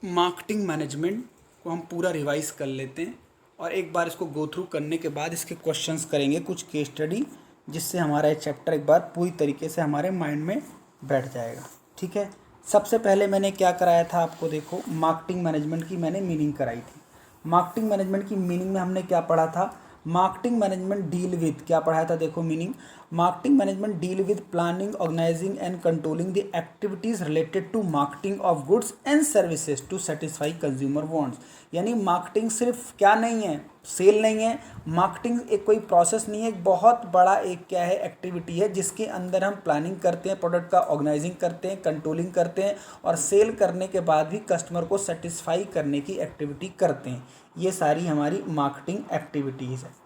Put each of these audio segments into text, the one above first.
Marketing management को हम पूरा रिवाइज कर लेते हैं और एक बार इसको गो थ्रू करने के बाद इसके क्वेश्चंस करेंगे कुछ केस स्टडी, जिससे हमारा ये चैप्टर एक बार पूरी तरीके से हमारे माइंड में बैठ जाएगा। ठीक है, सबसे पहले मैंने क्या कराया था आपको, देखो मार्केटिंग मैनेजमेंट की मैंने मीनिंग कराई थी। मार्केटिंग मैनेजमेंट की मीनिंग में हमने क्या पढ़ा था, मार्केटिंग मैनेजमेंट डील विद, क्या पढ़ाया था, देखो meaning, marketing management deal with planning, organising and controlling the activities related to marketing of goods and services to satisfy consumer wants. यानी मार्केटिंग सिर्फ क्या नहीं है, सेल नहीं है, मार्केटिंग एक कोई प्रोसेस नहीं है, एक बहुत बड़ा एक क्या है एक्टिविटी है जिसके अंदर हम प्लानिंग करते हैं, प्रोडक्ट का ऑर्गेनाइजिंग करते हैं, कंट्रोलिंग करते हैं और सेल करने के बाद भी कस्टमर को सेटिस्फाई करने की एक्टिविटी करते हैं। ये सारी हमारी मार्केटिंग एक्टिविटीज़ है।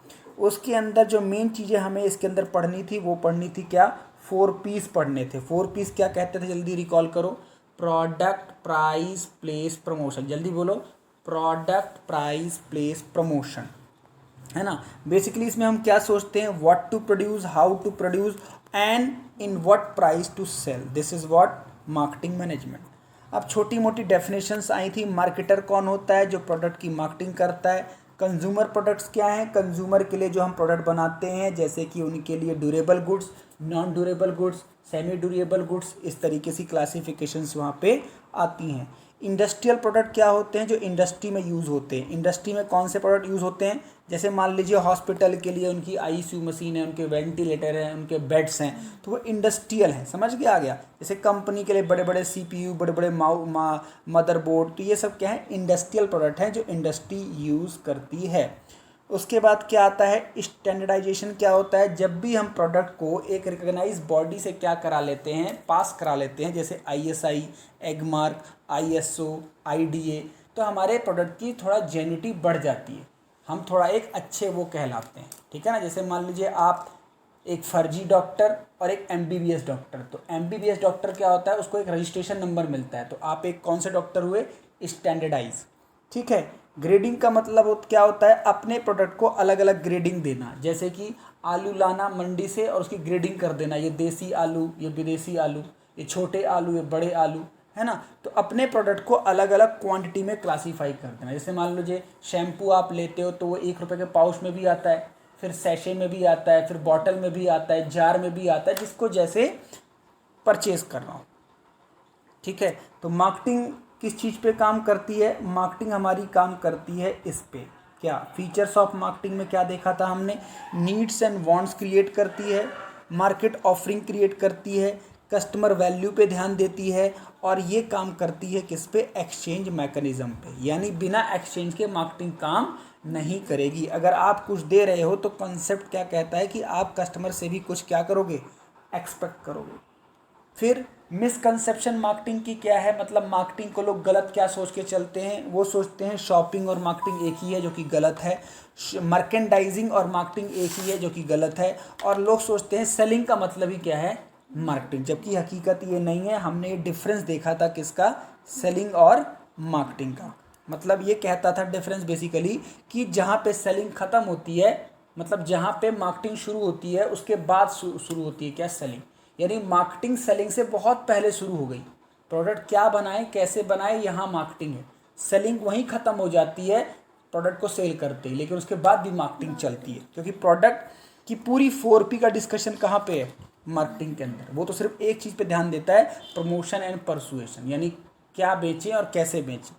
उसके अंदर जो मेन चीज़ें हमें इसके अंदर पढ़नी थी वो पढ़नी थी क्या, 4 P's पढ़ने थे। 4 P's क्या कहते थे, जल्दी रिकॉल करो, प्रोडक्ट, प्राइस, प्लेस, प्रमोशन। जल्दी बोलो, प्रोडक्ट, प्राइस, प्लेस, प्रमोशन, है ना। बेसिकली इसमें हम क्या सोचते हैं, what to produce, how to produce and in what price to sell, this is what marketing management. अब छोटी मोटी डेफिनेशंस आई थी। मार्केटर कौन होता है, जो प्रोडक्ट की मार्केटिंग करता है। कंज्यूमर प्रोडक्ट्स क्या हैं, कंज्यूमर के लिए जो हम प्रोडक्ट बनाते हैं, जैसे कि उनके लिए durable goods, non durable goods, semi durable goods, इस तरीके से क्लासिफिकेशंस वहाँ पे आती हैं। इंडस्ट्रियल प्रोडक्ट क्या होते हैं, जो इंडस्ट्री में यूज़ होते हैं। इंडस्ट्री में कौन से प्रोडक्ट यूज़ होते हैं, जैसे मान लीजिए हॉस्पिटल के लिए उनकी आईसीयू मशीन है, उनके वेंटिलेटर हैं, उनके बेड्स हैं, तो वो इंडस्ट्रियल हैं, समझ के आ गया। जैसे कंपनी के लिए बड़े बड़े सीपीयू, बड़े बड़े मदरबोर्ड, तो ये सब क्या है, इंडस्ट्रियल प्रोडक्ट हैं जो इंडस्ट्री यूज़ करती है। उसके बाद क्या आता है, स्टैंडर्डाइजेशन। क्या होता है, जब भी हम प्रोडक्ट को एक रिकॉग्नाइज बॉडी से क्या करा लेते हैं, पास करा लेते हैं, जैसे आईएसआई, एगमार्क, आईएसओ, आईडीए, तो हमारे प्रोडक्ट की थोड़ा जेन्युइनिटी बढ़ जाती है, हम थोड़ा एक अच्छे वो कहलाते हैं। ठीक है ना। जैसे मान लीजिए आप एक फर्जी डॉक्टर और एक एमबीबीएस डॉक्टर, तो एमबीबीएस डॉक्टर क्या होता है, उसको एक रजिस्ट्रेशन नंबर मिलता है, तो आप एक कौन से डॉक्टर हुए, स्टैंडर्डाइज। ठीक है। ग्रेडिंग का मतलब क्या होता है, अपने प्रोडक्ट को अलग अलग ग्रेडिंग देना। जैसे कि आलू लाना मंडी से और उसकी ग्रेडिंग कर देना, ये देसी आलू, ये विदेशी आलू, ये छोटे आलू, ये बड़े आलू, है ना। तो अपने प्रोडक्ट को अलग अलग क्वांटिटी में क्लासीफाई कर देना। जैसे मान लीजिए शैम्पू आप लेते हो तो वो 1 रुपये के पाउच में भी आता है, फिर सैशे में भी आता है, फिर बॉटल में भी आता है, जार में भी आता है, जिसको जैसे परचेज करना हो। ठीक है। तो मार्केटिंग किस चीज़ पे काम करती है, मार्केटिंग हमारी काम करती है इस पे, क्या फीचर्स ऑफ मार्केटिंग में क्या देखा था हमने, नीड्स एंड वांट्स क्रिएट करती है, मार्केट ऑफरिंग क्रिएट करती है, कस्टमर वैल्यू पे ध्यान देती है, और ये काम करती है किस पे, एक्सचेंज मैकेनिज्म पे। यानी बिना एक्सचेंज के मार्केटिंग काम नहीं करेगी। अगर आप कुछ दे रहे हो तो कॉन्सेप्ट क्या कहता है कि आप कस्टमर से भी कुछ क्या करोगे, एक्सपेक्ट करोगे। फिर मिसकंसेप्शन मार्केटिंग की क्या है, मतलब मार्केटिंग को लोग गलत क्या सोच के चलते हैं, वो सोचते हैं शॉपिंग और मार्केटिंग एक ही है, जो कि गलत है। मर्केंडाइजिंग और मार्केटिंग एक ही है, जो कि गलत है। और लोग सोचते हैं सेलिंग का मतलब ही क्या है, मार्केटिंग, जबकि हकीकत ये नहीं है। हमने ये डिफरेंस देखा था किसका, सेलिंग और मार्केटिंग का। मतलब ये कहता था डिफरेंस बेसिकली कि जहाँ पे सेलिंग ख़त्म होती है, मतलब जहाँ पे मार्केटिंग शुरू होती है उसके बाद शुरू होती है क्या, सेलिंग। यानी मार्केटिंग सेलिंग से बहुत पहले शुरू हो गई। प्रोडक्ट क्या बनाए, कैसे बनाए, यहाँ मार्केटिंग है। सेलिंग वहीं ख़त्म हो जाती है प्रोडक्ट को सेल करते ही, लेकिन उसके बाद भी मार्केटिंग चलती है, क्योंकि प्रोडक्ट की पूरी 4P का डिस्कशन कहाँ पे है, मार्केटिंग के अंदर। वो तो सिर्फ एक चीज़ पे ध्यान देता है, प्रमोशन एंड परसुएशन, यानी क्या बेचें और कैसे बेचें।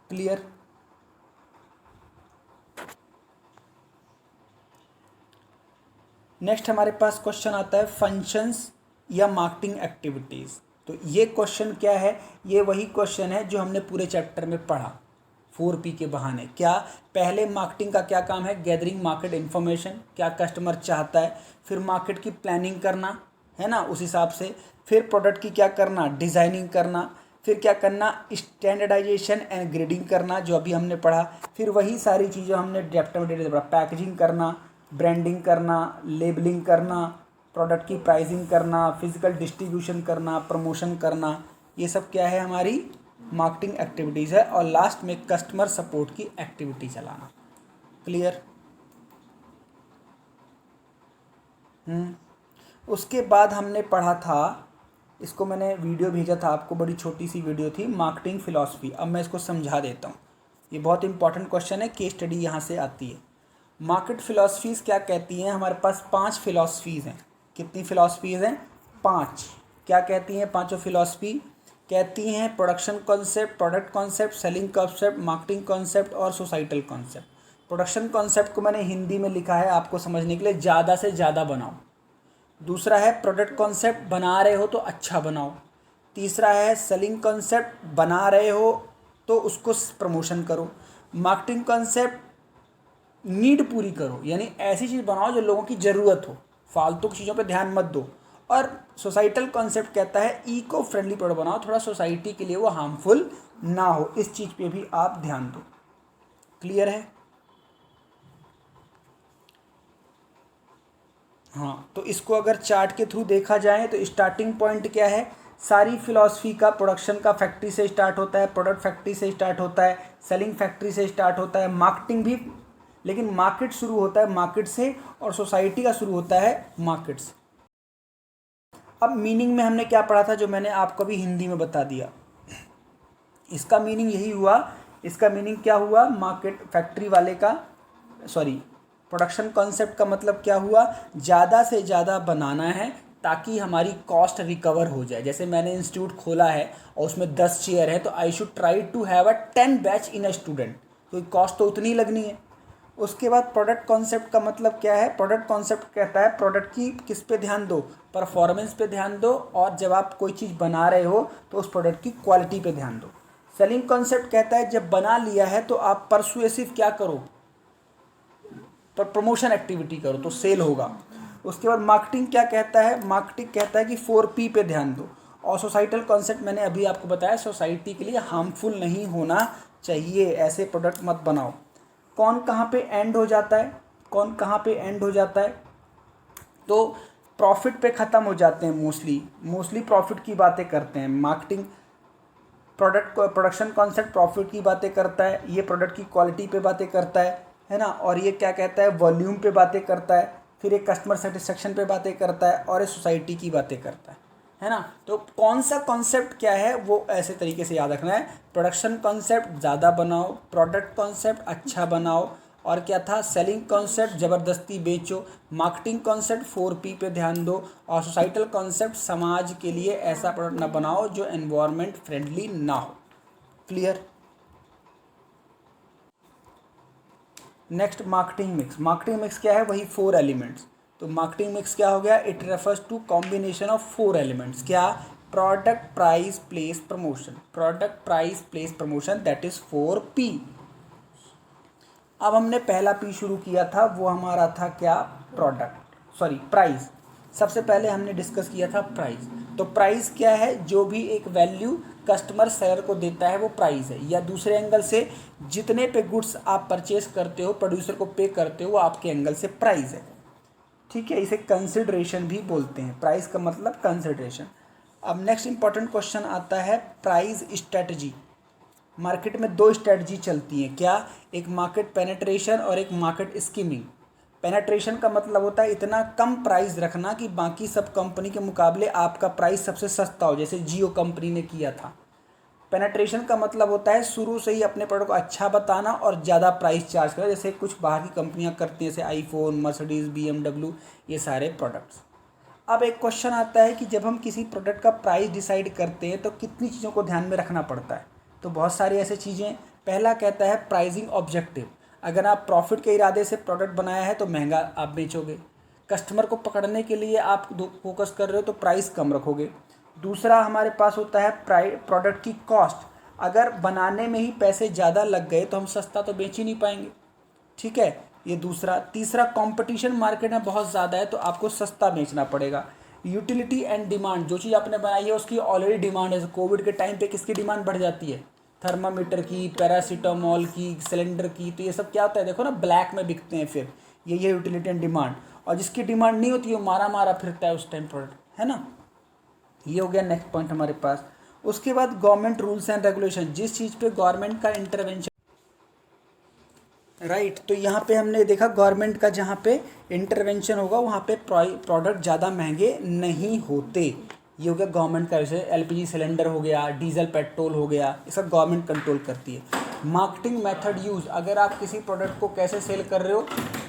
क्लियर। नेक्स्ट हमारे पास क्वेश्चन आता है फंक्शंस या मार्केटिंग एक्टिविटीज़। तो ये क्वेश्चन क्या है, ये वही क्वेश्चन है जो हमने पूरे चैप्टर में पढ़ा 4P के बहाने। क्या, पहले मार्केटिंग का क्या काम है, गैदरिंग मार्केट इन्फॉर्मेशन, क्या कस्टमर चाहता है, फिर मार्केट की प्लानिंग करना, है ना, उस हिसाब से, फिर प्रोडक्ट की क्या करना, डिज़ाइनिंग करना, फिर क्या करना, स्टैंडर्डाइजेशन एंड ग्रेडिंग करना, जो अभी हमने पढ़ा। फिर वही सारी चीज़ें हमने चैप्टर में पढ़ा, पैकेजिंग करना, ब्रांडिंग करना, लेबलिंग करना, प्रोडक्ट की प्राइसिंग करना, फिजिकल डिस्ट्रीब्यूशन करना, प्रमोशन करना, ये सब क्या है, हमारी मार्केटिंग एक्टिविटीज़ है। और लास्ट में कस्टमर सपोर्ट की एक्टिविटी चलाना। क्लियर। उसके बाद हमने पढ़ा था इसको मैंने वीडियो भेजा था आपको, बड़ी छोटी सी वीडियो थी, मार्केटिंग फिलॉसफी। अब मैं इसको समझा देता हूँ, ये बहुत इंपॉर्टेंट क्वेश्चन है, केस स्टडी यहाँ से आती है। मार्केट फिलॉसफीज़ क्या कहती हैं? हमारे पास 5 फिलॉसफीज़ हैं। कितनी फिलॉसफीज़ हैं? 5। क्या कहती हैं पांचों फिलॉसफी? कहती हैं production concept, product concept, selling concept, marketing concept और सोसाइटल कॉन्सेप्ट। प्रोडक्शन कॉन्सेप्ट को मैंने हिंदी में लिखा है आपको समझने के लिए, ज़्यादा से ज़्यादा बनाओ। दूसरा है प्रोडक्ट कॉन्सेप्ट, बना रहे हो तो अच्छा बनाओ। तीसरा है सेलिंग कॉन्सेप्ट, बना रहे हो तो उसको प्रमोशन करो। मार्केटिंग कॉन्सेप्ट, नीड पूरी करो, यानी ऐसी चीज़ बनाओ जो लोगों की ज़रूरत हो, फालतू की चीज़ों पे ध्यान मत दो। और सोसाइटल कॉन्सेप्ट कहता है इको फ्रेंडली प्रोडक्ट बनाओ, थोड़ा सोसाइटी के लिए वो हार्मफुल ना हो, इस चीज़ पे भी आप ध्यान दो। क्लियर है? हाँ, तो इसको अगर चार्ट के थ्रू देखा जाए तो स्टार्टिंग पॉइंट क्या है? सारी फिलॉसफी का प्रोडक्शन का फैक्ट्री से स्टार्ट होता है, प्रोडक्ट फैक्ट्री से स्टार्ट होता है, सेलिंग फैक्ट्री से स्टार्ट होता है, मार्केटिंग भी, लेकिन मार्केट शुरू होता है मार्केट से और सोसाइटी का शुरू होता है मार्केट से। अब मीनिंग में हमने क्या पढ़ा था जो मैंने आपको भी हिंदी में बता दिया, इसका मीनिंग यही हुआ। इसका मीनिंग क्या हुआ? मार्केट फैक्ट्री वाले का, सॉरी, प्रोडक्शन कॉन्सेप्ट का मतलब क्या हुआ? ज़्यादा से ज़्यादा बनाना है ताकि हमारी कॉस्ट रिकवर हो जाए। जैसे मैंने इंस्टीट्यूट खोला है और उसमें 10 चेयर है, तो I should try to have a 10 batch in a student, तो कॉस्ट तो उतनी लगनी है। उसके बाद प्रोडक्ट कॉन्सेप्ट का मतलब क्या है? प्रोडक्ट कॉन्सेप्ट कहता है प्रोडक्ट की किस पे ध्यान दो? परफॉर्मेंस पे ध्यान दो, और जब आप कोई चीज़ बना रहे हो तो उस प्रोडक्ट की क्वालिटी पे ध्यान दो। सेलिंग कॉन्सेप्ट कहता है जब बना लिया है तो आप परसुएसिव क्या करो? पर प्रमोशन एक्टिविटी करो तो सेल होगा। उसके बाद मार्केटिंग क्या कहता है? मार्केटिंग कहता है कि 4P पे ध्यान दो। और सोसाइटल कॉन्सेप्ट मैंने अभी आपको बताया, सोसाइटी के लिए हार्मफुल नहीं होना चाहिए, ऐसे प्रोडक्ट मत बनाओ। कौन कहाँ पे एंड हो जाता है? कौन कहाँ पे एंड हो जाता है? तो प्रॉफिट पे ख़त्म हो जाते हैं, मोस्टली प्रॉफिट की बातें करते हैं। मार्केटिंग, प्रोडक्शन कॉन्सेप्ट प्रॉफिट की बातें करता है, ये प्रोडक्ट की क्वालिटी पे बातें करता है ना। और ये क्या कहता है? वॉल्यूम पे बातें करता है, फिर एक कस्टमर सेटिस्फेक्शन पे बातें करता है, और ये सोसाइटी की बातें करता है ना। तो कौन सा कॉन्सेप्ट क्या है वो ऐसे तरीके से याद रखना है। प्रोडक्शन कॉन्सेप्ट ज़्यादा बनाओ, प्रोडक्ट कॉन्सेप्ट अच्छा बनाओ, और क्या था? सेलिंग कॉन्सेप्ट ज़बरदस्ती बेचो, मार्केटिंग कॉन्सेप्ट 4P पे ध्यान दो, और सोसाइटल कॉन्सेप्ट समाज के लिए ऐसा प्रोडक्ट ना बनाओ जो एनवायरनमेंट फ्रेंडली ना हो। Clear? Next marketing mix. Marketing mix क्या है? वही 4 एलिमेंट्स। तो मार्केटिंग मिक्स क्या हो गया? It refers to combination of 4 elements. क्या? Product, price, place, promotion. Product, price, place, promotion, that is 4P। अब हमने पहला P शुरू किया था, वो हमारा था क्या? Product, sorry, price. सबसे पहले हमने डिस्कस किया था प्राइस। तो प्राइस क्या है? जो भी एक वैल्यू कस्टमर सेलर को देता है वो प्राइस है। या दूसरे एंगल से, जितने पे गुड्स आप परचेस करते हो, प्रोड्यूसर को पे करते हो, वो आपके एंगल से प्राइस है। ठीक है, इसे कंसिडरेशन भी बोलते हैं। प्राइस का मतलब कंसिडरेशन। अब नेक्स्ट इंपॉर्टेंट क्वेश्चन आता है प्राइस स्ट्रेटजी। मार्केट में 2 स्ट्रेटजी चलती हैं। क्या? एक मार्केट पेनेट्रेशन और एक मार्केट स्कीमिंग। पेनेट्रेशन का मतलब होता है इतना कम प्राइस रखना कि बाकी सब कंपनी के मुकाबले आपका प्राइस सबसे सस्ता हो, जैसे जियो कंपनी ने किया था। पेनेट्रेशन का मतलब होता है शुरू से ही अपने प्रोडक्ट को अच्छा बताना और ज़्यादा प्राइस चार्ज करना, जैसे कुछ बाहर की कंपनियां करती हैं, जैसे आईफोन, मर्सिडीज़, BMW, ये सारे प्रोडक्ट्स। अब एक क्वेश्चन आता है कि जब हम किसी प्रोडक्ट का प्राइस डिसाइड करते हैं तो कितनी चीज़ों को ध्यान में रखना पड़ता है? तो बहुत सारी ऐसी चीज़ें। पहला कहता है प्राइसिंग ऑब्जेक्टिव। अगर आप प्रॉफिट के इरादे से प्रोडक्ट बनाया है तो महंगा आप बेचोगे। कस्टमर को पकड़ने के लिए आप फोकस कर रहे हो तो प्राइस कम रखोगे। दूसरा हमारे पास होता है प्रोडक्ट की कॉस्ट। अगर बनाने में ही पैसे ज़्यादा लग गए तो हम सस्ता तो बेच ही नहीं पाएंगे। ठीक है, ये दूसरा। तीसरा, कंपटीशन मार्केट में बहुत ज़्यादा है तो आपको सस्ता बेचना पड़ेगा। यूटिलिटी एंड डिमांड, जो चीज़ आपने बनाई है उसकी ऑलरेडी डिमांड है। कोविड के टाइम पे किसकी डिमांड बढ़ जाती है? थर्मामीटर की, पैरासीटामोल की, सिलेंडर की। तो ये सब क्या होता है? देखो ना, ब्लैक में बिकते हैं फिर। ये यूटिलिटी एंड डिमांड। और जिसकी डिमांड नहीं होती है वो मारा मारा फिरता है उस टाइम प्रोडक्ट, है ना। ये हो गया नेक्स्ट पॉइंट हमारे पास। उसके बाद गवर्नमेंट रूल्स एंड रेगुलेशन, जिस चीज़ पे गवर्नमेंट का इंटरवेंशन, राइट। तो यहाँ पे हमने देखा गवर्नमेंट का जहाँ पे इंटरवेंशन होगा वहाँ पे प्रोडक्ट ज़्यादा महंगे नहीं होते। ये हो गया गवर्नमेंट का, जैसे एलपीजी सिलेंडर हो गया, डीजल पेट्रोल हो गया, ये सब गवर्नमेंट कंट्रोल करती है। मार्केटिंग मेथड यूज़, अगर आप किसी प्रोडक्ट को कैसे सेल कर रहे हो,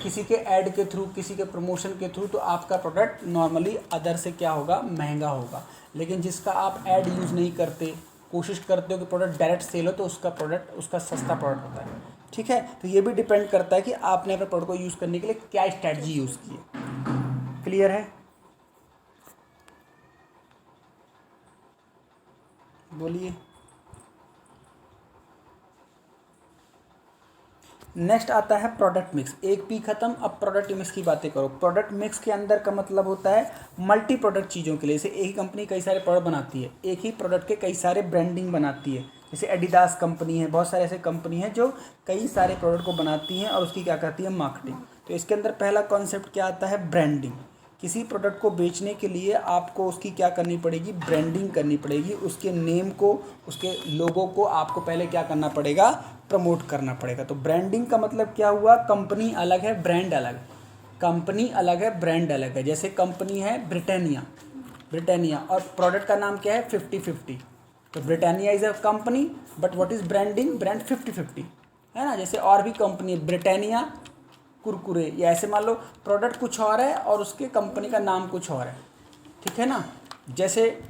किसी के ऐड के थ्रू, किसी के प्रमोशन के थ्रू, तो आपका प्रोडक्ट नॉर्मली अदर से क्या होगा, महंगा होगा। लेकिन जिसका आप ऐड यूज़ नहीं करते, कोशिश करते हो कि प्रोडक्ट डायरेक्ट सेल हो, तो उसका प्रोडक्ट उसका सस्ता प्रोडक्ट होता है। ठीक है, तो ये भी डिपेंड करता है कि आपने अपने प्रोडक्ट को यूज़ करने के लिए क्या स्ट्रैटेजी यूज़ की है। क्लियर है? बोलिए। नेक्स्ट आता है प्रोडक्ट मिक्स। एक पी खत्म, अब प्रोडक्ट मिक्स की बातें करो। प्रोडक्ट मिक्स के अंदर का मतलब होता है मल्टी प्रोडक्ट चीज़ों के लिए। जैसे एक ही कंपनी कई सारे प्रोडक्ट बनाती है, एक ही प्रोडक्ट के कई सारे ब्रांडिंग बनाती है। जैसे एडिडास कंपनी है, बहुत सारे ऐसे कंपनी है जो कई सारे प्रोडक्ट को बनाती हैं और उसकी क्या करती है, मार्केटिंग। तो इसके अंदर पहला कॉन्सेप्ट क्या आता है, ब्रांडिंग। किसी प्रोडक्ट को बेचने के लिए आपको उसकी क्या करनी पड़ेगी, ब्रांडिंग करनी पड़ेगी। उसके नेम को, उसके लोगो को आपको पहले क्या करना पड़ेगा, प्रमोट करना पड़ेगा। तो ब्रांडिंग का मतलब क्या हुआ, कंपनी अलग है, ब्रांड अलग। कंपनी अलग है, ब्रांड अलग है। जैसे कंपनी है ब्रिटानिया, ब्रिटानिया, और प्रोडक्ट का नाम क्या है, 50-50। तो Britannia is a company, but what is branding, brand 50-50 है ना। जैसे और भी कंपनी, ब्रिटानिया कुरकुरे, या ऐसे मान लो प्रोडक्ट कुछ और है और उसके कंपनी का नाम कुछ और है। ठीक है ना। जैसे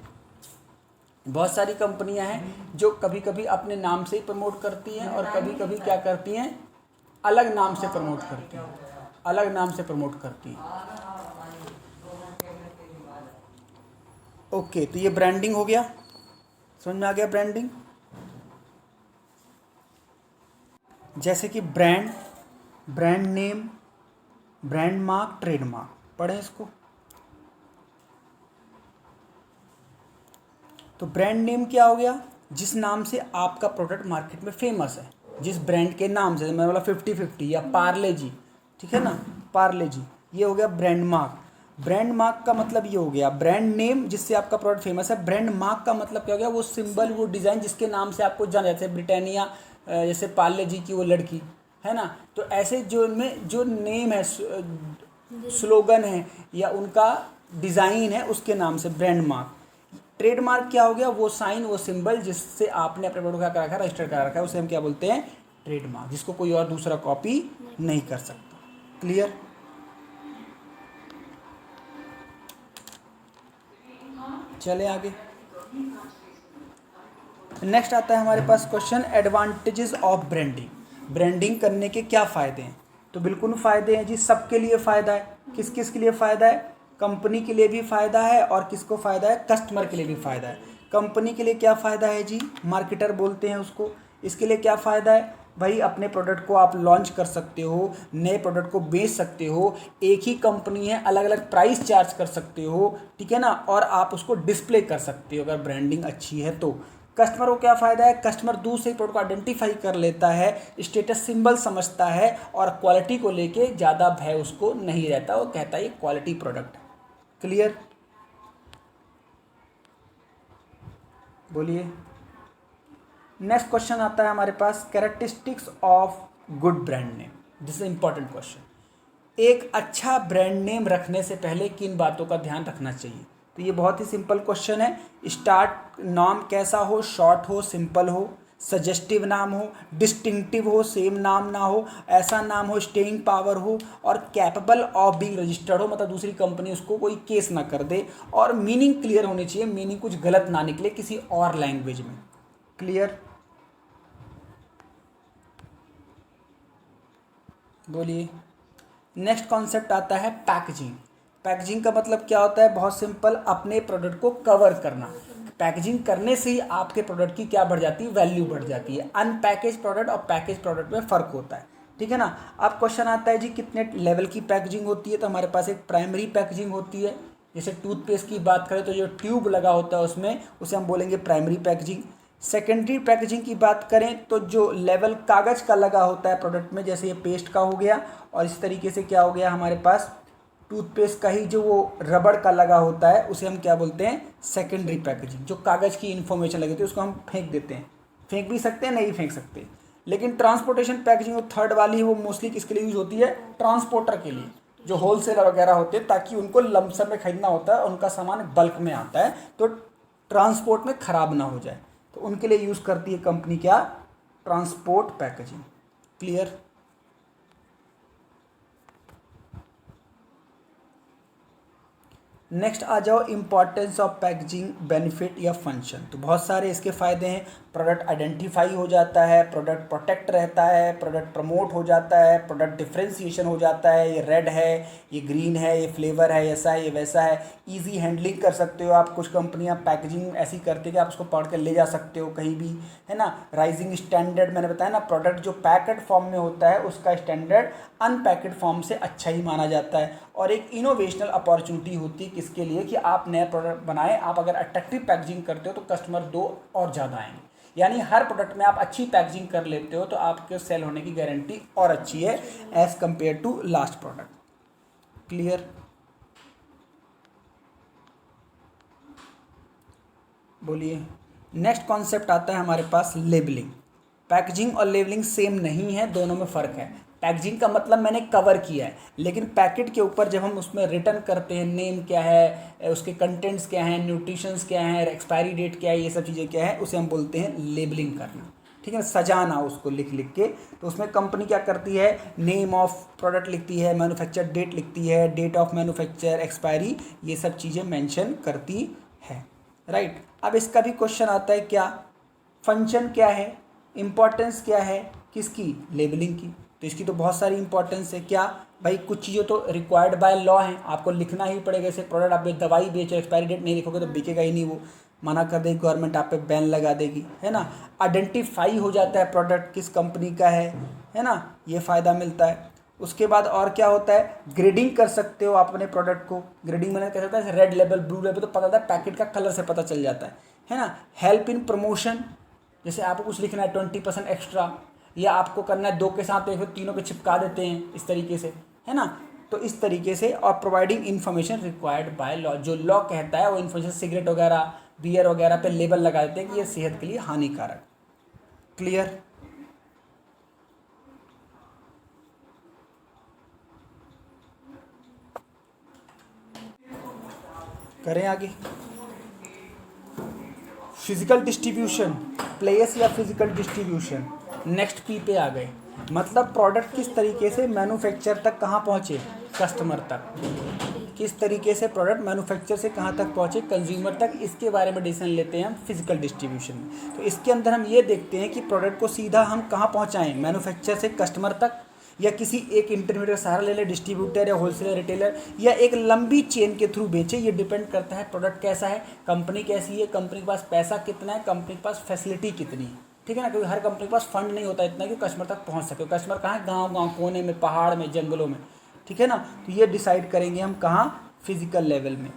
बहुत सारी कंपनियां हैं जो कभी कभी अपने नाम से ही प्रमोट करती हैं और कभी कभी क्या करती हैं, अलग नाम से प्रमोट करती हैं, अलग नाम से प्रमोट करती हैं। ओके, तो ये ब्रांडिंग हो गया, समझ में आ गया ब्रांडिंग। जैसे कि brand, brand name, brand mark, trademark, पढ़ें इसको। तो ब्रांड नेम क्या हो गया, जिस नाम से आपका प्रोडक्ट मार्केट में फेमस है, जिस ब्रांड के नाम से, मैं बोला 50-50 या पार्ले जी, ठीक है ना, पार्ले जी, ये हो गया ब्रांड मार्क। ब्रांड मार्क का मतलब ये हो गया ब्रांड नेम, जिससे आपका प्रोडक्ट फेमस है। ब्रांड मार्क का मतलब क्या हो गया, वो सिंबल, वो डिज़ाइन जिसके नाम से आपको जाना जाता है। ब्रिटानिया, जैसे पार्ले जी की वो लड़की है ना। तो ऐसे जो उनमें जो नेम है, स्लोगन है या उनका डिज़ाइन है, उसके नाम से ब्रांड मार्क। ट्रेडमार्क क्या हो गया, वो साइन, वो सिंबल जिससे आपने अपने प्रोडक्ट क्या करा रखा है, रजिस्टर करा रखा है, उसे हम क्या बोलते हैं, ट्रेडमार्क, जिसको कोई और दूसरा कॉपी नहीं कर सकता। क्लियर? चले आगे। नेक्स्ट आता है हमारे पास question, advantages of branding. Branding करने के क्या फ़ायदे हैं। तो बिल्कुल फ़ायदे हैं जी, सबके लिए फ़ायदा है। किस किस के लिए फ़ायदा है, कंपनी के लिए भी फ़ायदा है और किसको फ़ायदा है, कस्टमर के लिए भी फ़ायदा है। कंपनी के लिए क्या फ़ायदा है जी, मार्केटर बोलते हैं उसको। इसके लिए क्या फ़ायदा है भाई, अपने प्रोडक्ट को आप लॉन्च कर सकते हो, नए प्रोडक्ट को बेच सकते हो। एक ही कंपनी है, अलग अलग प्राइस चार्ज कर सकते हो, ठीक है ना, और आप उसको डिस्प्ले कर सकते हो अगर ब्रांडिंग अच्छी है तो। कस्टमर को क्या फ़ायदा है, कस्टमर दूर से ही प्रोडक्ट को आइडेंटिफाई कर लेता है, स्टेटस सिंबल समझता है और क्वालिटी को लेके ज़्यादा भय उसको नहीं रहता, वो कहता है ये क्वालिटी प्रोडक्ट है। क्लियर? बोलिए। नेक्स्ट क्वेश्चन आता है हमारे पास, characteristics of good brand name. This is important question. एक अच्छा ब्रांड नेम रखने से पहले किन बातों का ध्यान रखना चाहिए। तो ये बहुत ही सिंपल क्वेश्चन है। स्टार्ट नाम कैसा हो, शॉर्ट हो, सिंपल हो, सजेस्टिव नाम हो, डिस्टिंक्टिव हो, सेम नाम ना हो, ऐसा नाम हो, स्टेइंग पावर हो, और कैपेबल ऑफ बीइंग रजिस्टर्ड हो, मतलब दूसरी कंपनी उसको कोई केस ना कर दे, और मीनिंग क्लियर होनी चाहिए, मीनिंग कुछ गलत ना निकले किसी और लैंग्वेज में। क्लियर? बोलिए। नेक्स्ट कॉन्सेप्ट आता है पैकेजिंग। पैकेजिंग का मतलब क्या होता है, बहुत सिंपल, अपने प्रोडक्ट को कवर करना। पैकेजिंग करने से ही आपके प्रोडक्ट की क्या बढ़ जाती है, वैल्यू बढ़ जाती है। अनपैकेज प्रोडक्ट और पैकेज प्रोडक्ट में फ़र्क होता है, ठीक है ना। अब क्वेश्चन आता है जी कितने लेवल की पैकेजिंग होती है। तो हमारे पास एक प्राइमरी पैकेजिंग होती है। जैसे टूथपेस्ट की बात करें तो जो ट्यूब लगा होता है उसमें, उसे हम बोलेंगे प्राइमरी पैकेजिंग। सेकेंडरी पैकेजिंग की बात करें तो जो लेवल कागज़ का लगा होता है प्रोडक्ट में, जैसे ये पेस्ट का हो गया, और इस तरीके से क्या हो गया हमारे पास टूथपेस्ट का ही जो वो रबड़ का लगा होता है, उसे हम क्या बोलते हैं, सेकेंडरी पैकेजिंग। जो कागज़ की इन्फॉर्मेशन लगी होती है उसको हम फेंक देते हैं, फेंक भी सकते हैं, नहीं फेंक सकते। लेकिन ट्रांसपोर्टेशन पैकेजिंग वो थर्ड वाली है, वो मोस्टली किसके लिए यूज़ होती है, ट्रांसपोर्टर के लिए। जो होलसेलर वगैरह होते हैं, ताकि उनको लमसम में खरीदना होता है, उनका सामान बल्क में आता है तो ट्रांसपोर्ट में ख़राब ना हो जाए, तो उनके लिए यूज़ करती है कंपनी क्या, ट्रांसपोर्ट पैकेजिंग। क्लियर। नेक्स्ट आ जाओ, इंपॉर्टेंस ऑफ पैकेजिंग बेनिफिट या फंक्शन। तो बहुत सारे इसके फ़ायदे हैं। प्रोडक्ट आइडेंटिफाई हो जाता है, प्रोडक्ट प्रोटेक्ट रहता है, प्रोडक्ट प्रमोट हो जाता है, प्रोडक्ट डिफ्रेंशिएशन हो जाता है, ये रेड है, ये ग्रीन है, ये फ्लेवर है, ऐसा है, ये वैसा है। ईजी हैंडलिंग कर सकते हो आप। कुछ कंपनियां पैकेजिंग ऐसी करती है कि आप उसको पढ़ कर ले जा सकते हो कहीं भी, है ना। राइजिंग स्टैंडर्ड, मैंने बताया ना, प्रोडक्ट जो पैकेट फॉर्म में होता है उसका स्टैंडर्ड अनपैकेट फॉर्म से अच्छा ही माना जाता है। और एक इनोवेशनल अपॉर्चुनिटी होती है किसके लिए, कि आप नया प्रोडक्ट बनाएं, आप अगर अट्रैक्टिव पैकेजिंग करते हो तो कस्टमर दो और ज़्यादा आएंगे। यानी हर प्रोडक्ट में आप अच्छी पैकेजिंग कर लेते हो तो आपके सेल होने की गारंटी और अच्छी है as compare to last product. Clear. बोलिए। नेक्स्ट कॉन्सेप्ट आता है हमारे पास लेबलिंग। पैकेजिंग और लेबलिंग सेम नहीं है, दोनों में फ़र्क है। पैकेजिंग का मतलब मैंने कवर किया है, लेकिन पैकेट के ऊपर जब हम उसमें रिटर्न करते हैं, नेम क्या है, उसके कंटेंट्स क्या हैं, न्यूट्रिशंस क्या हैं, एक्सपायरी डेट क्या है, ये सब चीज़ें क्या है, उसे हम बोलते हैं लेबलिंग करना। ठीक है, सजाना उसको लिख लिख के। तो उसमें कंपनी क्या करती है, नेम ऑफ प्रोडक्ट लिखती है, मैन्युफैक्चर डेट लिखती है, डेट ऑफ मैन्युफैक्चर, एक्सपायरी, ये सब चीज़ें मेंशन करती है। राइट। अब इसका भी क्वेश्चन आता है, क्या फंक्शन क्या है, इंपॉर्टेंस क्या है किसकी, लेबलिंग की। तो इसकी तो बहुत सारी इंपॉर्टेंस है। क्या भाई, कुछ चीज़ें तो रिक्वायर्ड बाय लॉ हैं, आपको लिखना ही पड़ेगा। जैसे प्रोडक्ट आप दवाई बेचो, एक्सपायरी डेट नहीं लिखोगे तो बिकेगा ही नहीं, वो मना कर देगी गवर्नमेंट, आप पे बैन लगा देगी, है ना। आइडेंटिफाई हो जाता है प्रोडक्ट किस कंपनी का है ना, ये फ़ायदा मिलता है। उसके बाद और क्या होता है, ग्रेडिंग कर सकते हो आप अपने प्रोडक्ट को। ग्रेडिंग मैंने कह सकता है रेड लेबल, ब्लू लेबल, तो पता था पैकेट का कलर से पता चल जाता है ना। हेल्प इन प्रमोशन, जैसे आपको कुछ लिखना है 20% एक्स्ट्रा, या आपको करना है 2 के साथ एक, फिर तीनों पे चिपका देते हैं इस तरीके से, है ना। तो इस तरीके से। और providing information required by law, जो लॉ कहता है वो इन्फॉर्मेशन, सिगरेट वगैरह, बियर वगैरह पे लेबल लगा देते हैं कि ये सेहत के लिए हानिकारक। क्लियर। करें आगे। फिजिकल डिस्ट्रीब्यूशन, प्लेस या फिजिकल डिस्ट्रीब्यूशन। नेक्स्ट पी पे आ गए, मतलब प्रोडक्ट किस तरीके से मैन्युफैक्चर तक कहाँ पहुँचे, कस्टमर तक। किस तरीके से प्रोडक्ट मैन्युफैक्चर से कहाँ तक पहुँचे, कंज्यूमर तक, इसके बारे में डिसीजन लेते हैं हम फिजिकल डिस्ट्रीब्यूशन में। तो इसके अंदर हम ये देखते हैं कि प्रोडक्ट को सीधा हम कहाँ पहुँचाएँ, मैन्युफैक्चर से कस्टमर तक, या किसी एक इंटरमीडिएट का सहारा ले ले, डिस्ट्रीब्यूटर या होलसेलर रिटेलर, या एक लंबी चेन के थ्रू बेचे। ये डिपेंड करता है प्रोडक्ट कैसा है, कंपनी कैसी है, कंपनी के पास पैसा कितना है, कंपनी के पास फैसिलिटी कितनी है। ठीक है ना, क्योंकि हर कंपनी के पास फंड नहीं होता इतना कि कस्टमर तक पहुंच सके। कस्टमर कहाँ है, गाँव गाँव कोने में, पहाड़ में, जंगलों में। ठीक है ना। तो ये डिसाइड करेंगे हम कहाँ, फिजिकल लेवल में,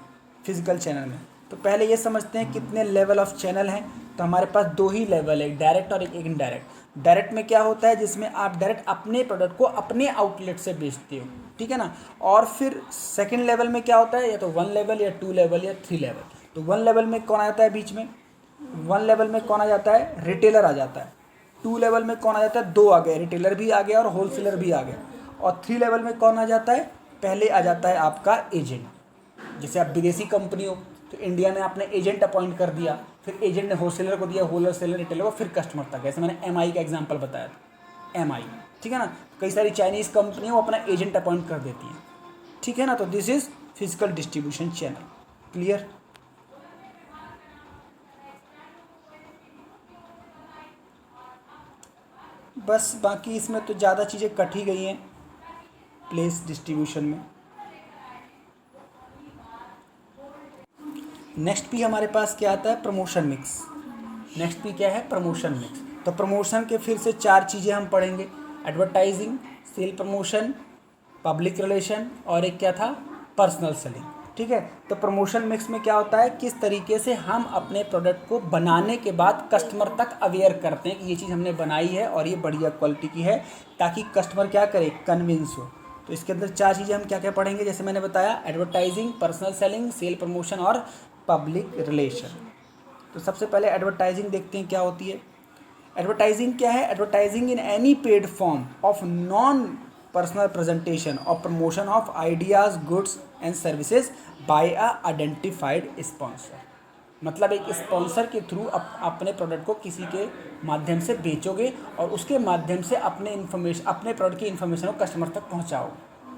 फिजिकल चैनल में। तो पहले ये समझते हैं कितने लेवल ऑफ चैनल हैं। तो हमारे पास 2 ही लेवल है, एक डायरेक्ट और एक इनडायरेक्ट। डायरेक्ट में क्या होता है, जिसमें आप डायरेक्ट अपने प्रोडक्ट को अपने आउटलेट से बेचते हो। ठीक है ना। और फिर सेकंड लेवल में क्या होता है, या तो 1 लेवल या 2 लेवल या 3 लेवल। तो 1 लेवल में कौन आ जाता है बीच में, 1 लेवल में कौन आ जाता है, रिटेलर आ जाता है। 2 लेवल में कौन आ जाता है, 2 आ गए, रिटेलर भी आ गया और होलसेलर भी आ गया। और 3 लेवल में कौन आ जाता है, पहले आ जाता है आपका एजेंट। जैसे आप विदेशी कंपनी हो तो इंडिया में आपने एजेंट अपॉइंट कर दिया, फिर एजेंट ने होलसेलर को दिया, होलसेलर रिटेलर को, फिर कस्टमर तक। जैसे मैंने एमआई का एग्जांपल बताया था, एमआई। ठीक है ना। कई सारी चाइनीज़ कंपनियाँ वो अपना एजेंट अपॉइंट कर देती हैं। ठीक है ना। तो this is physical distribution channel. Clear. बस बाकी इसमें तो ज़्यादा चीज़ें कट ही गई हैं प्लेस डिस्ट्रीब्यूशन में। नेक्स्ट भी हमारे पास क्या आता है, प्रमोशन मिक्स। नेक्स्ट भी क्या है, प्रमोशन मिक्स। तो प्रमोशन के फिर से 4 चीज़ें हम पढ़ेंगे, advertising, sale promotion, public relation, और एक क्या था, पर्सनल सेलिंग। ठीक है। तो प्रमोशन मिक्स में क्या होता है, किस तरीके से हम अपने प्रोडक्ट को बनाने के बाद कस्टमर तक अवेयर करते हैं कि ये चीज़ हमने बनाई है और ये बढ़िया क्वालिटी की है, ताकि कस्टमर क्या करे, कन्विंस हो। तो इसके अंदर 4 चीज़ें हम क्या क्या पढ़ेंगे, जैसे मैंने बताया, advertising, personal selling, sale promotion और पब्लिक रिलेशन। तो सबसे पहले एडवर्टाइजिंग देखते हैं क्या होती है। एडवर्टाइजिंग क्या है, advertising in any paid form of non personal presentation और promotion of ideas goods and services by a identified sponsor. मतलब एक स्पॉन्सर के थ्रू अपने प्रोडक्ट को किसी के माध्यम से बेचोगे और उसके माध्यम से अपने प्रोडक्ट की इन्फॉर्मेशन को कस्टमर तक पहुंचाओ।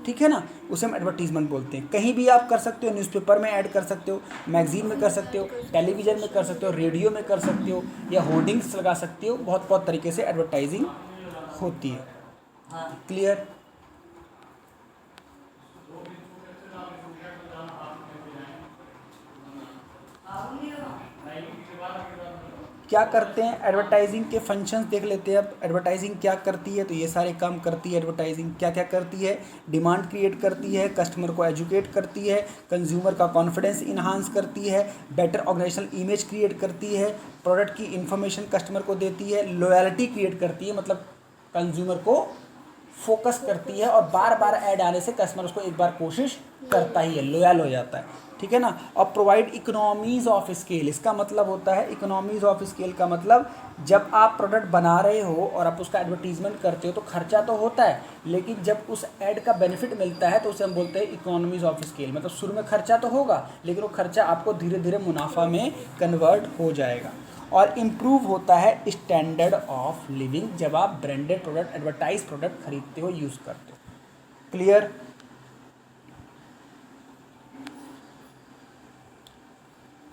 ठीक है ना, उसे हम एडवर्टीजमेंट बोलते हैं। कहीं भी आप कर सकते हो, न्यूज़पेपर में ऐड कर सकते हो, मैगजीन में कर सकते हो, टेलीविज़न में कर सकते हो, रेडियो में कर सकते हो, या होर्डिंग्स लगा सकते हो। बहुत बहुत तरीके से एडवर्टाइजिंग होती है। क्लियर? क्या करते हैं एडवर्टाइजिंग के फंक्शंस देख लेते हैं। अब एडवर्टाइजिंग क्या करती है, तो ये सारे काम करती है। एडवर्टाइजिंग क्या क्या करती है? डिमांड क्रिएट करती है, कस्टमर को एजुकेट करती है, कंज्यूमर का कॉन्फिडेंस इन्हांस करती है, बेटर ऑर्गेनाइजेशनल इमेज क्रिएट करती है, प्रोडक्ट की इन्फॉर्मेशन कस्टमर को देती है, लॉयल्टी क्रिएट करती है, मतलब कंज्यूमर को फोकस करती है, और बार बार ऐड आने से कस्टमर उसको एक बार कोशिश करता ही है, लॉयल हो जाता है। ठीक है ना। और प्रोवाइड इकोनॉमीज ऑफ स्केल, इसका मतलब होता है, इकोनॉमीज ऑफ स्केल का मतलब जब आप प्रोडक्ट बना रहे हो और आप उसका एडवर्टीजमेंट करते हो तो खर्चा तो होता है, लेकिन जब उस ऐड का बेनिफिट मिलता है तो उसे हम बोलते हैं इकोनॉमीज ऑफ स्केल। मतलब शुरू में खर्चा तो होगा, लेकिन वो खर्चा आपको धीरे धीरे मुनाफा में कन्वर्ट हो जाएगा। और इम्प्रूव होता है स्टैंडर्ड ऑफ लिविंग जब आप ब्रांडेड प्रोडक्ट, एडवर्टाइज प्रोडक्ट खरीदते हो, यूज़ करते हो। क्लियर?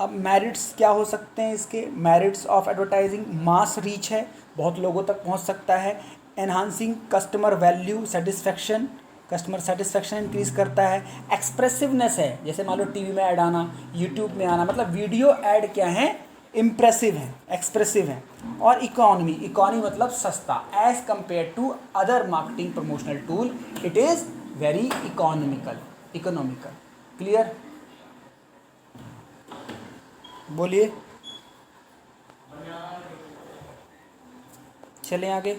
अब मेरिट्स क्या हो सकते हैं इसके? Merits of advertising, mass reach है, बहुत लोगों तक पहुंच सकता है। Enhancing customer value satisfaction, customer satisfaction increase करता है। एक्सप्रेसिवनेस है, जैसे मान लो टीवी में ऐड आना, यूट्यूब में आना, मतलब वीडियो ऐड क्या है? इम्प्रेसिव है, एक्सप्रेसिव है। और इकोनॉमी, इकोनॉमी मतलब सस्ता, as compare to other marketing promotional tool it is very economical. Clear? बोलिए, चलें आगे।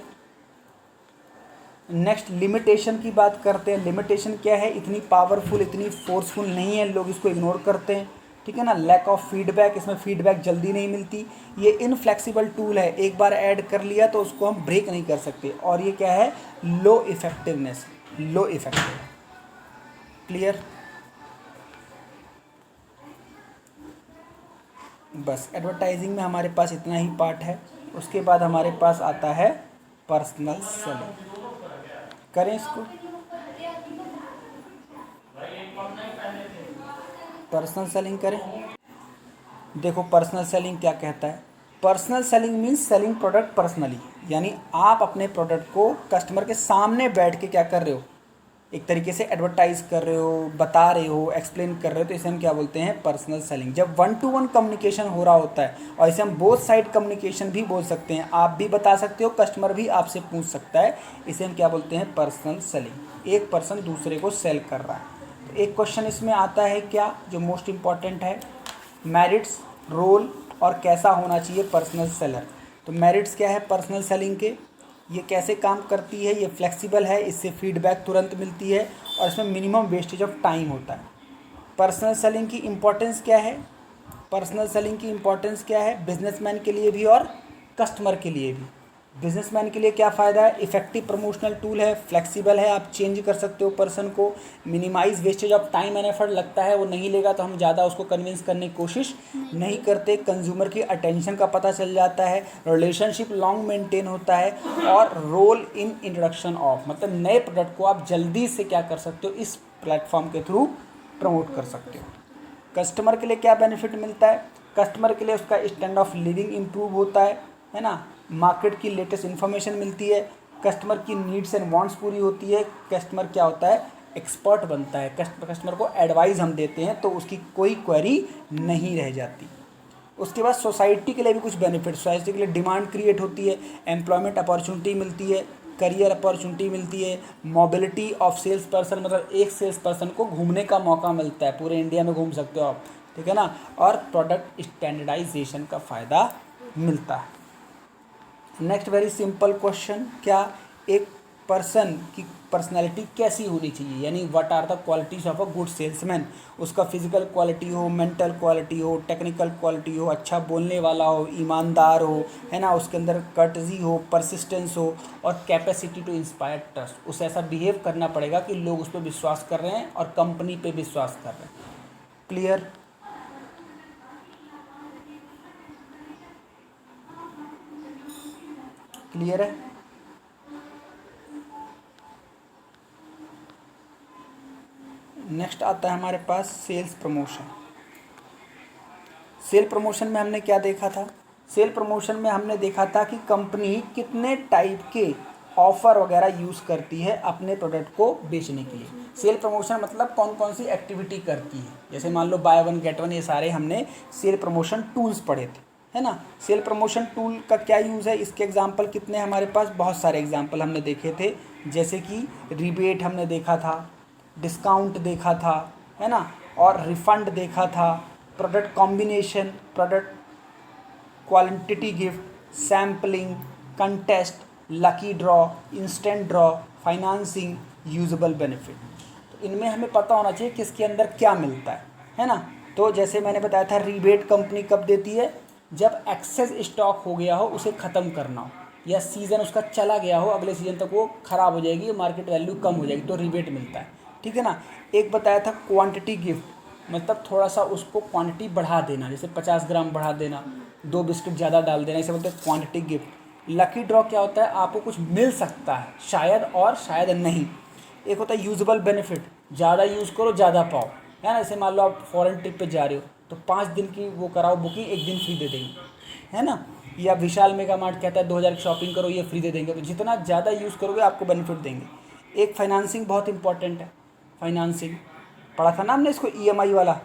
नेक्स्ट लिमिटेशन की बात करते हैं। लिमिटेशन क्या है? इतनी पावरफुल, इतनी फोर्सफुल नहीं है, लोग इसको इग्नोर करते हैं। ठीक है ना। लैक ऑफ फीडबैक, इसमें फीडबैक जल्दी नहीं मिलती। ये इनफ्लेक्सिबल टूल है, एक बार ऐड कर लिया तो उसको हम ब्रेक नहीं कर सकते। और ये क्या है? लो इफेक्टिवनेस, लो इफेक्टिव। क्लियर? बस एडवर्टाइजिंग में हमारे पास इतना ही पार्ट है। उसके बाद हमारे पास आता है पर्सनल सेलिंग। करें इसको, पर्सनल सेलिंग करें। देखो पर्सनल सेलिंग क्या कहता है। Personal selling means selling product personally, यानी आप अपने प्रोडक्ट को कस्टमर के सामने बैठ के क्या कर रहे हो? एक तरीके से एडवर्टाइज कर रहे हो, बता रहे हो, एक्सप्लेन कर रहे हो, तो इसे हम क्या बोलते हैं? Personal selling. जब 1-to-1 कम्युनिकेशन हो रहा होता है, और इसे हम बोथ साइड कम्युनिकेशन भी बोल सकते हैं, आप भी बता सकते हो, कस्टमर भी आपसे पूछ सकता है, इसे हम क्या बोलते हैं? Personal selling. एक पर्सन दूसरे को सेल कर रहा है। तो एक क्वेश्चन इसमें आता है क्या, जो मोस्ट इम्पॉर्टेंट है, मेरिट्स, रोल और कैसा होना चाहिए पर्सनल सेलर। तो मेरिट्स क्या है पर्सनल सेलिंग के? ये कैसे काम करती है? ये फ्लेक्सिबल है, इससे फीडबैक तुरंत मिलती है, और इसमें मिनिमम वेस्टेज ऑफ टाइम होता है। पर्सनल सेलिंग की इम्पोर्टेंस क्या है? पर्सनल सेलिंग की इम्पोर्टेंस क्या है? बिजनेसमैन के लिए भी और कस्टमर के लिए भी। बिजनेसमैन के लिए क्या फ़ायदा है? इफेक्टिव प्रमोशनल टूल है, फ्लेक्सिबल है, आप चेंज कर सकते हो पर्सन को, minimise wastage of time and effort. लगता है वो नहीं लेगा तो हम ज़्यादा उसको कन्विंस करने की कोशिश नहीं करते। कंज्यूमर की अटेंशन का पता चल जाता है, रिलेशनशिप लॉन्ग मेंटेन होता है, और रोल इन इंट्रोडक्शन ऑफ, मतलब नए प्रोडक्ट को आप जल्दी से क्या कर सकते हो? इस प्लेटफॉर्म के थ्रू प्रमोट कर सकते हो। कस्टमर के लिए क्या बेनिफिट मिलता है? कस्टमर के लिए उसका स्टैंडर्ड ऑफ लिविंग इम्प्रूव होता है ना। मार्केट की लेटेस्ट इन्फॉर्मेशन मिलती है, कस्टमर की नीड्स एंड वांट्स पूरी होती है। कस्टमर क्या होता है? एक्सपर्ट बनता है। कस्टमर को एडवाइस हम देते हैं तो उसकी कोई क्वेरी नहीं रह जाती। उसके बाद सोसाइटी के लिए भी कुछ बेनिफिट, सोसाइटी के लिए डिमांड क्रिएट होती है, एम्प्लॉयमेंट अपॉर्चुनिटी मिलती है, करियर अपॉर्चुनिटी मिलती है, मोबिलिटी ऑफ सेल्स पर्सन, मतलब एक सेल्स पर्सन को घूमने का मौका मिलता है, पूरे इंडिया में घूम सकते हो आप। ठीक है ना। और प्रोडक्ट स्टैंडर्डाइजेशन का फ़ायदा मिलता है। नेक्स्ट वेरी सिंपल क्वेश्चन, क्या एक पर्सन की पर्सनैलिटी कैसी होनी चाहिए, यानी what are the qualities of a good salesman. उसका फिजिकल क्वालिटी हो, मेंटल क्वालिटी हो, टेक्निकल क्वालिटी हो, अच्छा बोलने वाला हो, ईमानदार हो, है ना, उसके अंदर कर्टजी हो, परसिस्टेंस हो, और कैपेसिटी टू इंस्पायर ट्रस्ट। उसे ऐसा बिहेव करना पड़ेगा कि लोग उस पर विश्वास कर रहे हैं और कंपनी पे विश्वास कर रहे हैं। क्लियर? क्लियर है? नेक्स्ट आता है हमारे पास सेल्स प्रमोशन। सेल प्रमोशन में हमने क्या देखा था? सेल प्रमोशन में हमने देखा था कि कंपनी कितने टाइप के ऑफ़र वगैरह यूज़ करती है अपने प्रोडक्ट को बेचने के लिए। सेल प्रमोशन मतलब कौन कौन सी एक्टिविटी करती है, जैसे मान लो बाय वन गेट वन, ये सारे हमने सेल प्रमोशन टूल्स पढ़े थे, है ना। सेल प्रमोशन टूल का क्या यूज़ है, इसके एग्जाम्पल कितने हमारे पास, बहुत सारे एग्जाम्पल हमने देखे थे, जैसे कि रिबेट हमने देखा था, डिस्काउंट देखा था, है ना, और रिफंड देखा था, product combination, product quantity gift, sampling, contest, lucky draw, instant draw, financing, usable benefit. तो इनमें हमें पता होना चाहिए किसके अंदर क्या मिलता है ना। तो जैसे मैंने बताया था, रीबेट कंपनी कब देती है, जब एक्सेस स्टॉक हो गया हो, उसे ख़त्म करना हो, या सीज़न उसका चला गया हो, अगले सीज़न तक वो ख़राब हो जाएगी, मार्केट वैल्यू कम हो जाएगी, तो रीबेट मिलता है, ठीक है ना। एक बताया था क्वांटिटी गिफ्ट, मतलब थोड़ा सा उसको क्वांटिटी बढ़ा देना, जैसे 50 ग्राम बढ़ा देना, 2 बिस्किट ज़्यादा डाल देना, इसे बोलते हैं क्वांटिटी गिफ्ट। लकी ड्रॉ क्या होता है, आपको कुछ मिल सकता है शायद और शायद नहीं। एक होता है यूजेबल बेनिफिट, ज़्यादा यूज़ करो ज़्यादा पाओ, है ना। जैसे मान लो आप फॉरेन ट्रिप पे जा रहे हो तो 5 दिन की वो कराओ बुकिंग, 1 दिन फ्री दे देंगे, है ना। या विशाल मेगा मार्ट कहता है 2000 की शॉपिंग करो, ये फ्री दे देंगे। तो जितना ज़्यादा यूज़ करोगे आपको बेनिफिट देंगे। एक फाइनेंसिंग बहुत इंपॉर्टेंट है, फाइनेंसिंग पढ़ा था ना हमने इसको, ईएमआई वाला।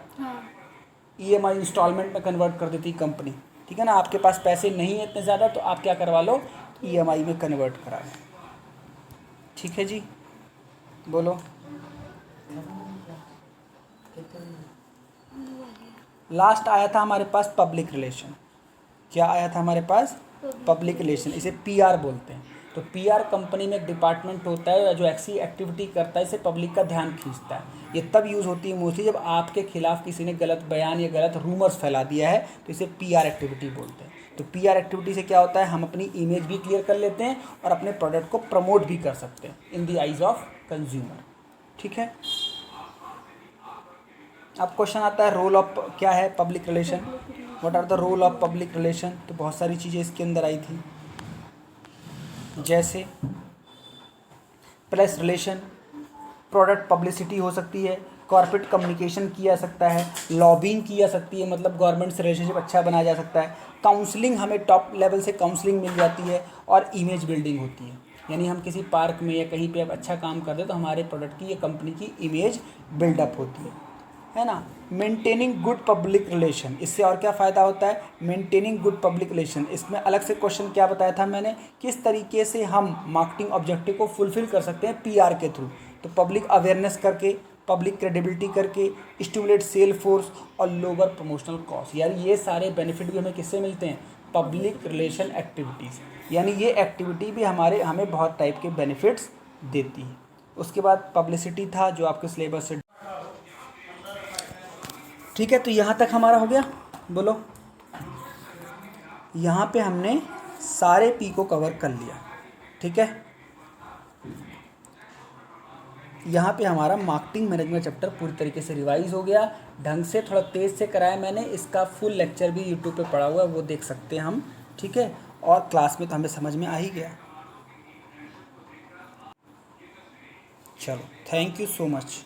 ईएमआई इंस्टॉलमेंट में कन्वर्ट कर देती कंपनी, ठीक है ना। आपके पास पैसे नहीं है इतने ज़्यादा, तो आप क्या करवा लो, ईएमआई में कन्वर्ट करा लो, ठीक है जी। बोलो। लास्ट आया था हमारे पास पब्लिक रिलेशन। क्या आया था हमारे पास? पब्लिक रिलेशन, इसे पीआर बोलते हैं। तो पीआर कंपनी में एक डिपार्टमेंट होता है जो ऐसी एक्टिविटी करता है, इसे पब्लिक का ध्यान खींचता है। ये तब यूज़ होती है मोस्टली जब आपके खिलाफ किसी ने गलत बयान या गलत रूमर्स फैला दिया है, तो इसे पीआर एक्टिविटी बोलते हैं। तो पीआर एक्टिविटी से क्या होता है, हम अपनी इमेज भी क्लियर कर लेते हैं और अपने प्रोडक्ट को प्रमोट भी कर सकते हैं in the eyes of consumer, ठीक है। अब क्वेश्चन आता है रोल ऑफ क्या है public relation, what are the role of public relation. तो बहुत सारी चीज़ें इसके अंदर आई थी, जैसे प्रेस रिलेशन, प्रोडक्ट पब्लिसिटी हो सकती है, कॉर्पोरेट कम्युनिकेशन किया जा सकता है, लॉबिंग की जा सकती है, मतलब गवर्नमेंट से रिलेशनशिप अच्छा बनाया जा सकता है, काउंसलिंग, हमें टॉप लेवल से काउंसलिंग मिल जाती है, और इमेज बिल्डिंग होती है, यानी हम किसी पार्क में या कहीं पे अच्छा काम कर दे तो हमारे प्रोडक्ट की या कंपनी की इमेज बिल्डअप होती है ना। मेंटेनिंग गुड पब्लिक रिलेशन, इससे और क्या फ़ायदा होता है, मेंटेनिंग गुड पब्लिक रिलेशन। इसमें अलग से क्वेश्चन क्या बताया था मैंने, किस तरीके से हम मार्केटिंग ऑब्जेक्टिव को फुलफिल कर सकते हैं पीआर के थ्रू। तो पब्लिक अवेयरनेस करके, पब्लिक क्रेडिबिलिटी करके, स्टिमुलेट सेल फोर्स और लोअर प्रमोशनल कॉस्ट, यानी ये सारे बेनिफिट भी हमें किससे मिलते हैं, पब्लिक रिलेशन एक्टिविटीज़। यानी ये एक्टिविटी भी हमें बहुत टाइप के बेनिफिट्स देती है। उसके बाद पब्लिसिटी था जो आपके सिलेबस से, ठीक है। तो यहाँ तक हमारा हो गया, बोलो। यहाँ पे हमने सारे पी को कवर कर लिया, ठीक है। यहाँ पे हमारा मार्केटिंग मैनेजमेंट चैप्टर पूरी तरीके से रिवाइज हो गया, ढंग से, थोड़ा तेज़ से कराया मैंने। इसका फुल लेक्चर भी यूट्यूब पे पड़ा हुआ है, वो देख सकते हैं हम, ठीक है। और क्लास में तो हमें समझ में आ ही गया। चलो, थैंक यू सो मच।